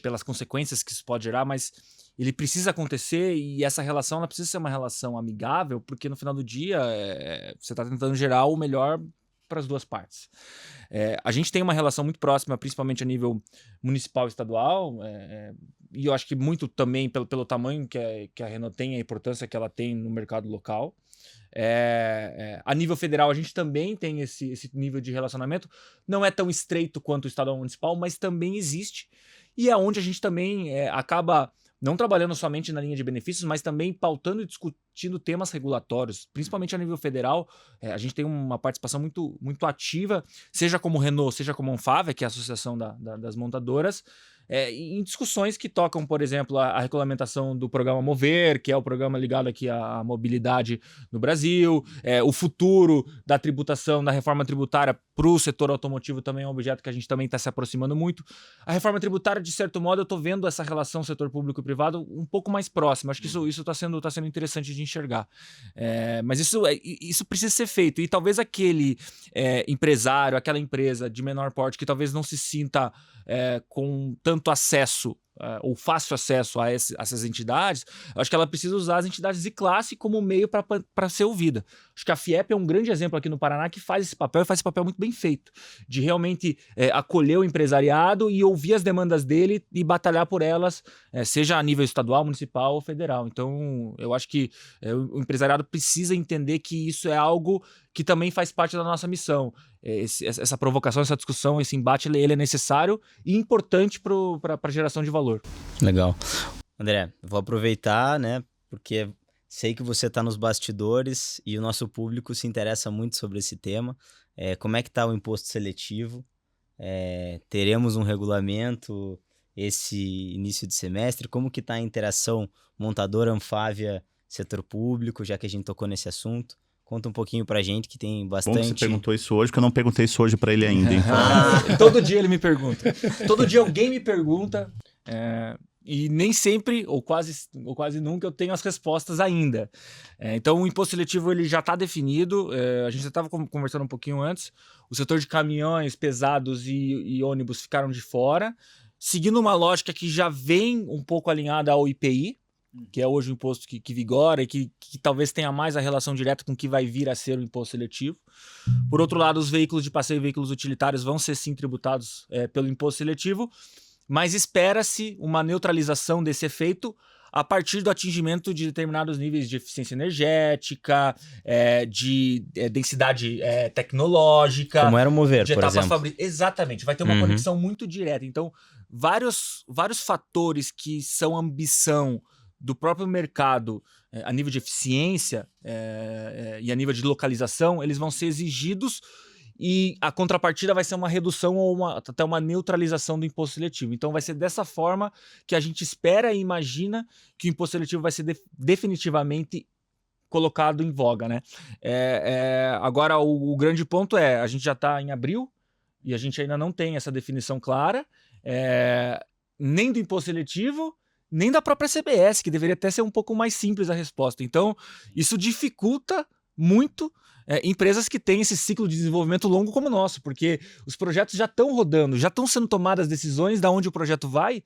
pelas consequências que isso pode gerar, mas ele precisa acontecer e essa relação ela precisa ser uma relação amigável, porque no final do dia você está tentando gerar o melhor para as duas partes. A gente tem uma relação muito próxima, principalmente a nível municipal e estadual, e eu acho que muito também pelo tamanho que a Renault tem, a importância que ela tem no mercado local. A nível federal, a gente também tem esse nível de relacionamento. Não é tão estreito quanto o estadual municipal, mas também existe. E é onde a gente também acaba não trabalhando somente na linha de benefícios, mas também pautando e discutindo temas regulatórios, principalmente a nível federal. A gente tem uma participação muito, muito ativa, seja como Renault, seja como Anfávia, que é a associação das montadoras, em discussões que tocam, por exemplo, a regulamentação do programa Mover, que é o programa ligado aqui à mobilidade no Brasil, o futuro da tributação, da reforma tributária para o setor automotivo também é um objeto que a gente também está se aproximando muito. A reforma tributária, de certo modo, eu estou vendo essa relação setor público e privado um pouco mais próxima. Acho que isso está sendo interessante de enxergar. Mas isso precisa ser feito. E talvez aquele empresário, aquela empresa de menor porte que talvez não se sinta com tanto acesso ou fácil acesso a essas entidades, eu acho que ela precisa usar as entidades de classe como meio para ser ouvida. Acho que a FIEP é um grande exemplo aqui no Paraná que faz esse papel e faz esse papel muito bem feito, de realmente acolher o empresariado e ouvir as demandas dele e batalhar por elas, seja a nível estadual, municipal ou federal. Então, eu acho que o empresariado precisa entender que isso é algo que também faz parte da nossa missão. Essa provocação, essa discussão, esse embate, ele é necessário e importante para a geração de valor. Legal. André, vou aproveitar, né, porque sei que você está nos bastidores e o nosso público se interessa muito sobre esse tema. Como é que está o imposto seletivo? Teremos um regulamento esse início de semestre? Como que está a interação montadora Anfávia setor público, já que a gente tocou nesse assunto? Conta um pouquinho pra gente, que tem bastante... Bom que você perguntou isso hoje, que eu não perguntei isso hoje pra ele ainda. Hein? Todo dia ele me pergunta. Todo dia alguém me pergunta. E nem sempre, ou quase nunca, eu tenho as respostas ainda. Então, o imposto seletivo ele já está definido. A gente já estava conversando um pouquinho antes. O setor de caminhões pesados e ônibus ficaram de fora, seguindo uma lógica que já vem um pouco alinhada ao IPI, que é hoje o imposto que vigora e que talvez tenha mais a relação direta com o que vai vir a ser o imposto seletivo. Por outro lado, os veículos de passeio e veículos utilitários vão ser sim tributados pelo imposto seletivo, mas espera-se uma neutralização desse efeito a partir do atingimento de determinados níveis de eficiência energética, de densidade tecnológica. Como era o Mover, por exemplo. Exatamente, vai ter uma conexão muito direta. Então, vários fatores que são ambição do próprio mercado a nível de eficiência e a nível de localização, eles vão ser exigidos e a contrapartida vai ser uma redução ou até uma neutralização do imposto seletivo. Então vai ser dessa forma que a gente espera e imagina que o imposto seletivo vai ser definitivamente colocado em voga, né? Agora, o grande ponto a gente já está em abril e a gente ainda não tem essa definição clara, nem do imposto seletivo, nem da própria CBS, que deveria até ser um pouco mais simples a resposta. Então, isso dificulta muito empresas que têm esse ciclo de desenvolvimento longo como o nosso, porque os projetos já estão rodando, já estão sendo tomadas decisões de onde o projeto vai,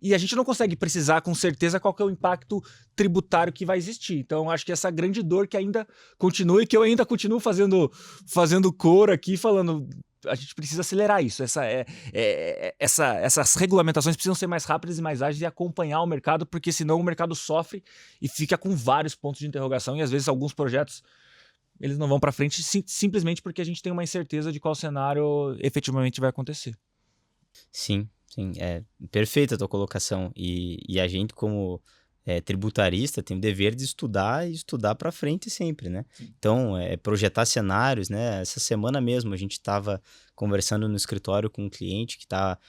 e a gente não consegue precisar com certeza qual que é o impacto tributário que vai existir. Então, acho que essa grande dor que ainda continua e que eu ainda continuo fazendo coro aqui, falando... A gente precisa acelerar isso. Essas regulamentações precisam ser mais rápidas e mais ágeis e acompanhar o mercado, porque senão o mercado sofre e fica com vários pontos de interrogação e às vezes alguns projetos eles não vão para frente simplesmente porque a gente tem uma incerteza de qual cenário efetivamente vai acontecer. Sim, é perfeita a tua colocação e a gente como tributarista tem o dever de estudar e estudar para frente sempre, né? Sim. Então, projetar cenários, né? Essa semana mesmo a gente estava conversando no escritório com um cliente que está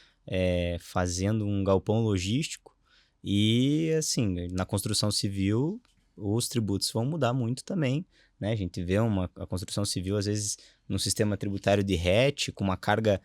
fazendo um galpão logístico e, assim, na construção civil os tributos vão mudar muito também, né? A gente vê a construção civil, às vezes, num sistema tributário de RET, com uma carga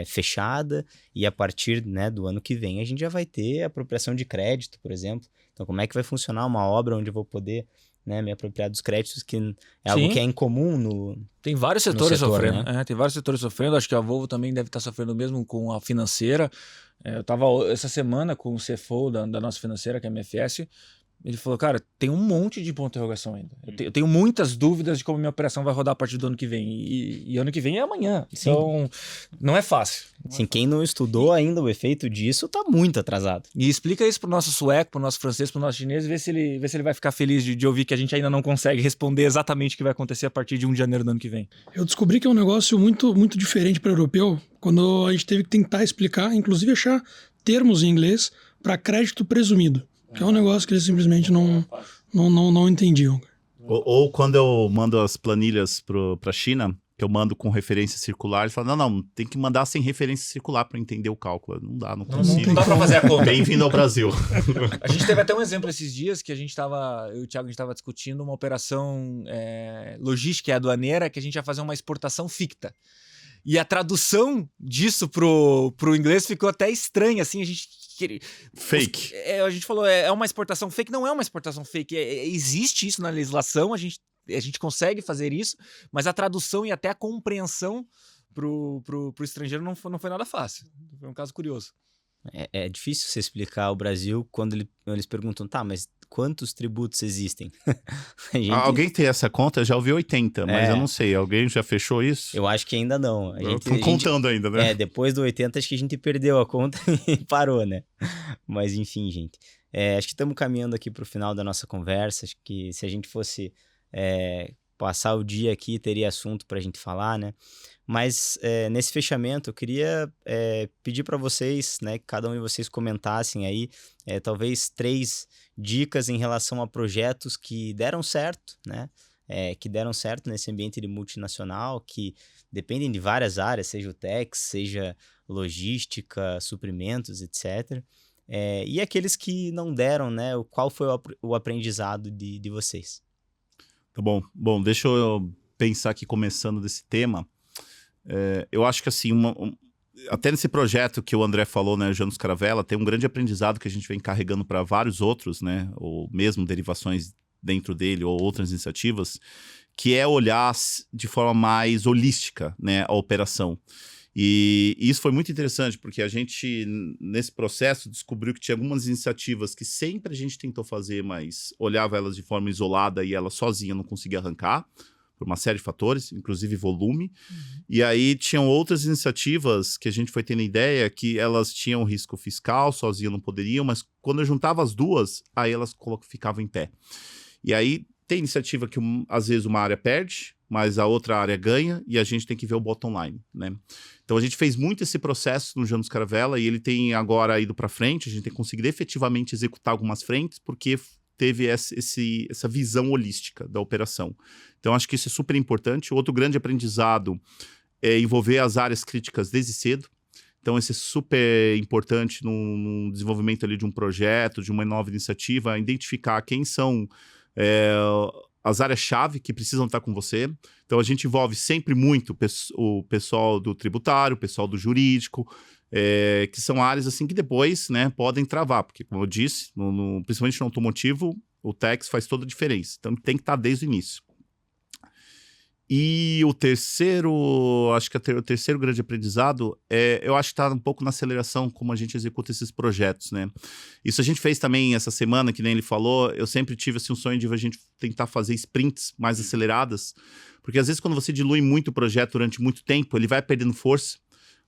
fechada, e a partir, né, do ano que vem a gente já vai ter apropriação de crédito, por exemplo. Então, como é que vai funcionar uma obra onde eu vou poder, né, me apropriar dos créditos, que é algo que é incomum no Tem vários setores sofrendo. Né? Tem vários setores sofrendo. Acho que a Volvo também deve estar sofrendo mesmo com a financeira. Eu estava essa semana com o CFO da nossa financeira, que é a MFS, Ele falou, cara, tem um monte de ponto de interrogação ainda. Eu tenho muitas dúvidas de como minha operação vai rodar a partir do ano que vem. E ano que vem é amanhã. Então, não é fácil. Sim, quem não estudou ainda o efeito disso tá muito atrasado. E explica isso pro nosso sueco, pro nosso francês, pro nosso chinês, e vê se ele vai ficar feliz de ouvir que a gente ainda não consegue responder exatamente o que vai acontecer a partir de 1 de janeiro do ano que vem. Eu descobri que é um negócio muito, muito diferente para o europeu, quando a gente teve que tentar explicar, inclusive achar termos em inglês para crédito presumido, que é um negócio que eles simplesmente não entendiam. Ou quando eu mando as planilhas para a China, que eu mando com referência circular, eles falam, não, tem que mandar sem referência circular para entender o cálculo. Não dá, não consigo. Não dá para fazer a conta. Bem-vindo ao Brasil. A gente teve até um exemplo esses dias que eu e o Thiago, a gente estava discutindo uma operação logística e aduaneira que a gente ia fazer uma exportação ficta. E a tradução disso pro inglês ficou até estranha, assim, a gente... Fake. A gente falou, é uma exportação fake? Não é uma exportação fake, existe isso na legislação, a gente consegue fazer isso, mas a tradução e até a compreensão pro estrangeiro não foi nada fácil. Foi um caso curioso. É difícil você explicar o Brasil quando eles perguntam, tá, mas quantos tributos existem? Alguém tem essa conta? Eu já ouvi 80, mas eu não sei. Alguém já fechou isso? Eu acho que ainda não. Estão contando ainda, né? Depois do 80 acho que a gente perdeu a conta e parou, né? Mas enfim, gente. Acho que estamos caminhando aqui para o final da nossa conversa. Acho que se a gente fosse passar o dia aqui, teria assunto para a gente falar, né? Mas nesse fechamento eu queria pedir para vocês, né, que cada um de vocês comentassem aí talvez 3 dicas em relação a projetos que deram certo, né? Que deram certo nesse ambiente de multinacional, que dependem de várias áreas, seja o tech, seja logística, suprimentos, etc. E aqueles que não deram, né? Qual foi o aprendizado de vocês? Tá bom. Bom, deixa eu pensar aqui começando desse tema. Eu acho que assim, até nesse projeto que o André falou, né, Janus Caravella, tem um grande aprendizado que a gente vem carregando para vários outros, né, ou mesmo derivações dentro dele ou outras iniciativas, que é olhar de forma mais holística, né, a operação. E isso foi muito interessante, porque a gente, nesse processo, descobriu que tinha algumas iniciativas que sempre a gente tentou fazer, mas olhava elas de forma isolada e ela sozinha não conseguia arrancar, por uma série de fatores, inclusive volume. E aí tinham outras iniciativas que a gente foi tendo ideia que elas tinham risco fiscal, sozinha não poderiam, mas quando eu juntava as duas, aí elas ficavam em pé. E aí tem iniciativa que às vezes uma área perde, mas a outra área ganha, e a gente tem que ver o bottom line, né? Então a gente fez muito esse processo no Janus Caravella, e ele tem agora ido para frente, a gente tem conseguido efetivamente executar algumas frentes, porque teve essa visão holística da operação. Então, acho que isso é super importante. Outro grande aprendizado é envolver as áreas críticas desde cedo. Então, isso é super importante no desenvolvimento ali de um projeto, de uma nova iniciativa, identificar quem são as áreas-chave que precisam estar com você. Então, a gente envolve sempre muito o pessoal do tributário, o pessoal do jurídico, que são áreas assim que depois, né, podem travar, porque como eu disse, principalmente no automotivo, o tax faz toda a diferença, então tem que estar desde o início. E o terceiro, acho que o terceiro grande aprendizado eu acho que está um pouco na aceleração como a gente executa esses projetos, né? Isso a gente fez também essa semana, que nem ele falou, eu sempre tive assim, um sonho de a gente tentar fazer sprints mais aceleradas, porque às vezes quando você dilui muito o projeto durante muito tempo, ele vai perdendo força.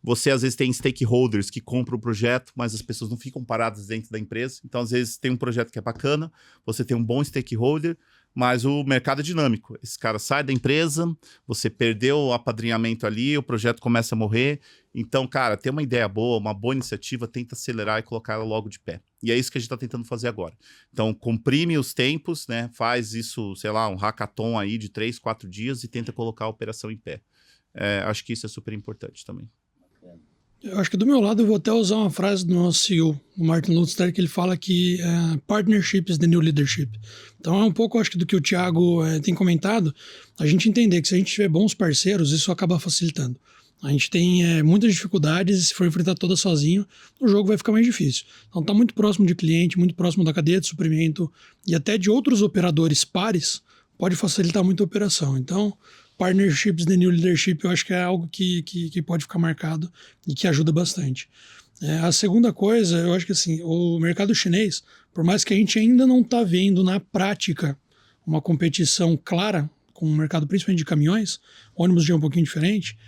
Você, às vezes, tem stakeholders que compram o projeto, mas as pessoas não ficam paradas dentro da empresa. Então, às vezes, tem um projeto que é bacana, você tem um bom stakeholder, mas o mercado é dinâmico. Esse cara sai da empresa, você perdeu o apadrinhamento ali, o projeto começa a morrer. Então, cara, ter uma ideia boa, uma boa iniciativa, tenta acelerar e colocar ela logo de pé. E é isso que a gente está tentando fazer agora. Então, comprime os tempos, né? Faz isso, sei lá, um hackathon aí de 3, 4 dias e tenta colocar a operação em pé. Acho que isso é super importante também. Eu acho que do meu lado eu vou até usar uma frase do nosso CEO, o Martin Luther, que ele fala que partnership is the new leadership. Então é um pouco, acho que, do que o Thiago tem comentado, a gente entender que se a gente tiver bons parceiros, isso acaba facilitando. A gente tem muitas dificuldades e se for enfrentar todas sozinho, o jogo vai ficar mais difícil. Então tá muito próximo de cliente, muito próximo da cadeia de suprimento e até de outros operadores pares, pode facilitar muito a operação. Então, partnerships, the new leadership, eu acho que é algo que pode ficar marcado e que ajuda bastante. A segunda coisa, eu acho que assim, o mercado chinês, por mais que a gente ainda não está vendo na prática uma competição clara com o mercado principalmente de caminhões, ônibus já é um pouquinho diferente,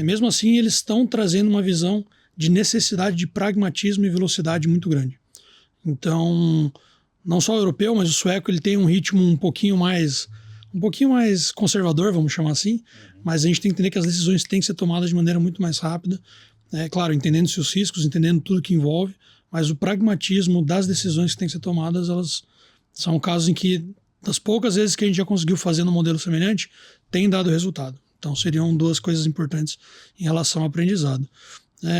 mesmo assim eles estão trazendo uma visão de necessidade de pragmatismo e velocidade muito grande. Então, não só o europeu, mas o sueco, ele tem um ritmo um pouquinho mais conservador, vamos chamar assim, mas a gente tem que entender que as decisões têm que ser tomadas de maneira muito mais rápida, claro, entendendo seus riscos, entendendo tudo que envolve, mas o pragmatismo das decisões que têm que ser tomadas, elas são casos em que, das poucas vezes que a gente já conseguiu fazer no modelo semelhante, tem dado resultado. Então, seriam duas coisas importantes em relação ao aprendizado.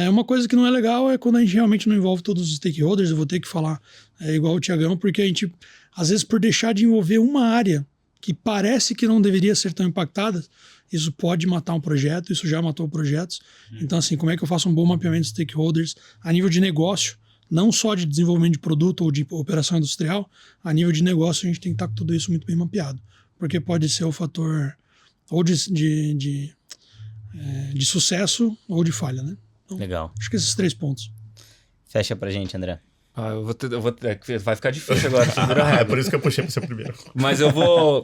Uma coisa que não é legal é quando a gente realmente não envolve todos os stakeholders. Eu vou ter que falar igual o Thiagão, porque a gente, às vezes, por deixar de envolver uma área que parece que não deveria ser tão impactada, isso pode matar um projeto, isso já matou projetos. Então, assim, como é que eu faço um bom mapeamento de stakeholders a nível de negócio, não só de desenvolvimento de produto ou de operação industrial, a nível de negócio a gente tem que estar com tudo isso muito bem mapeado, porque pode ser o fator ou de sucesso ou de falha, né? Então, Legal. acho que esses 3 pontos. Fecha pra gente, André. Vai ficar difícil agora. É por isso que eu puxei pra você primeiro. Mas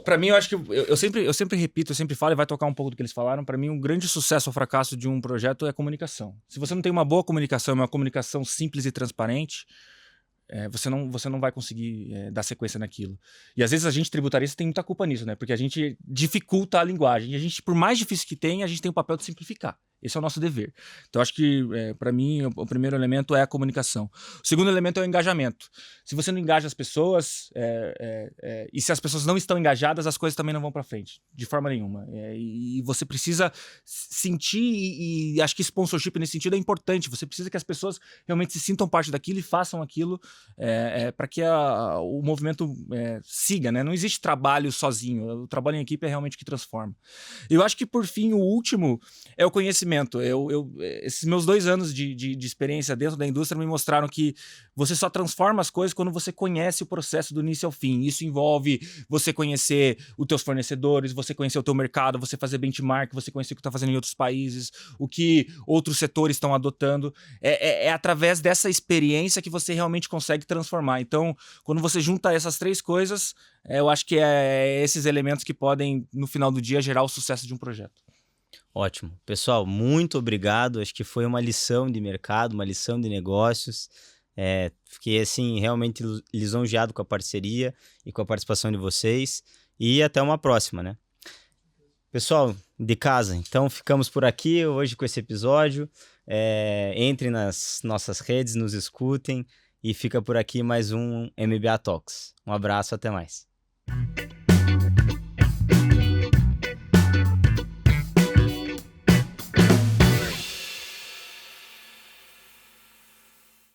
pra mim, eu acho que eu sempre repito, eu sempre falo e vai tocar um pouco do que eles falaram. Pra mim, um grande sucesso ou fracasso de um projeto é a comunicação. Se você não tem uma boa comunicação, uma comunicação simples e transparente, você não vai conseguir dar sequência naquilo. E às vezes a gente tributarista tem muita culpa nisso, né? Porque a gente dificulta a linguagem. E a gente, por mais difícil que tenha, a gente tem o papel de simplificar. Esse é o nosso dever. Então, acho que, para mim, o primeiro elemento é a comunicação. O segundo elemento é o engajamento. Se você não engaja as pessoas, e se as pessoas não estão engajadas, as coisas também não vão para frente, de forma nenhuma. E você precisa sentir, e acho que sponsorship nesse sentido é importante. Você precisa que as pessoas realmente se sintam parte daquilo e façam aquilo para que o movimento siga, né? Não existe trabalho sozinho. O trabalho em equipe é realmente o que transforma. Eu acho que, por fim, o último é o conhecimento. Esses meus 2 anos de experiência dentro da indústria me mostraram que você só transforma as coisas quando você conhece o processo do início ao fim. Isso envolve você conhecer os teus fornecedores, você conhecer o teu mercado, você fazer benchmark, você conhecer o que está fazendo em outros países, o que outros setores estão adotando. É através dessa experiência que você realmente consegue transformar. Então, quando você junta essas 3 coisas, eu acho que é esses elementos que podem, no final do dia, gerar o sucesso de um projeto. Ótimo. Pessoal, muito obrigado. Acho que foi uma lição de mercado, uma lição de negócios. Fiquei, assim, realmente lisonjeado com a parceria e com a participação de vocês. E até uma próxima, né? Pessoal de casa, então ficamos por aqui hoje com esse episódio. Entrem nas nossas redes, nos escutem. E fica por aqui mais um MBA Talks. Um abraço, até mais.